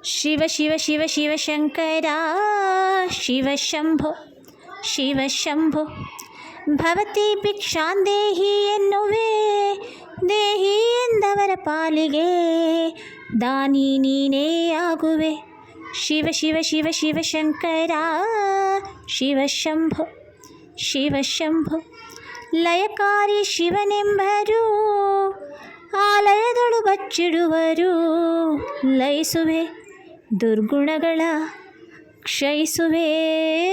ಶಿವ ಶಿವ ಶಿವ ಶಿವ ಶಂಕರ ಶಿವ ಶಂಭೋ ಶಿವ ಶಂಭೋ. ಭವತಿ ಭಿಕ್ಷಾಂದೇಹಿ ಎನ್ನುವೆ ದೇಹಿ ಎಂದವರ ಪಾಲಿಗೆ ದಾನಿ ನೀನೇ ಆಗುವೆ. ಶಿವ ಶಿವ ಶಿವ ಶಿವ ಶಂಕರ ಶಿವ ಶಂಭೋ ಶಿವ ಶಂಭೋ. ಲಯಕಾರಿ ಶಿವನೆಂಬರು ಆಲಯದಳು ಬಚ್ಚಿಡುವರು. ಲಯಿಸುವೆ ದುರ್ಗುಣಗಳ ಕ್ಷಯಿಸುವೆ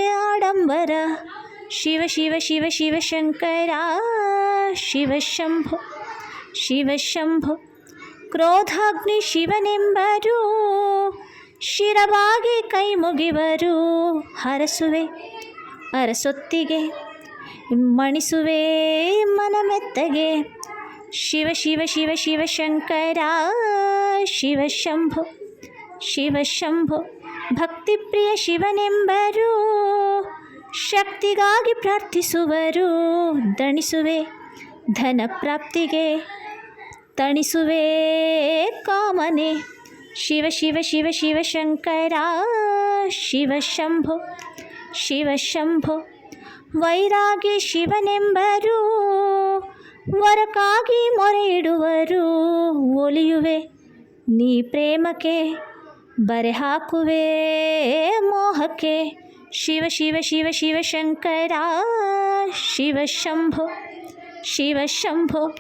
ಆಡಂಬರ. ಶಿವ ಶಿವ ಶಿವ ಶಿವ ಶಂಕರ ಶಿವ ಶಂಭೋ ಶಿವ ಶಂಭೋ. ಕ್ರೋಧಾಗ್ನಿ ಶಿವನೆಂಬರು ಶಿರವಾಗಿ ಕೈ ಮುಗಿವರು. ಹರಸುವೆ ಅರಸೊತ್ತಿಗೆ ಮಣಿಸುವೆ ಮನಮೆತ್ತಗೆ. ಶಿವ ಶಿವ ಶಿವ ಶಿವ ಶಂಕರ ಶಿವ ಶಂಭೋ ಶಿವ ಶಂಭೋ. ಭಕ್ತಿಪ್ರಿಯ ಶಿವನೆಂಬರು ಶಕ್ತಿಗಾಗಿ ಪ್ರಾರ್ಥಿಸುವರು. ದಣಿಸುವೆ ಧನ ಪ್ರಾಪ್ತಿಗೆ ತಣಿಸುವೆ ಕಾಮನೆ. ಶಿವ ಶಿವ ಶಿವ ಶಿವ ಶಂಕರ ಶಿವ ಶಂಭೋ ಶಿವ ಶಂಭೋ. ವೈರಾಗಿ ಶಿವನೆಂಬರು ವರಕ್ಕಾಗಿ ಮೊರೆ ಇಡುವರು. ಒಲಿಯುವೆ ನೀ ಪ್ರೇಮಕ್ಕೆ ಬರೆ ಹಾಕುವೆ ಮೋಹಕ್ಕೆ. ಶಿವ ಶಿವ ಶಿವ ಶಿವ ಶಂಕರ ಶಿವ ಶಂಭೋ ಶಿವ ಶಂಭೋ.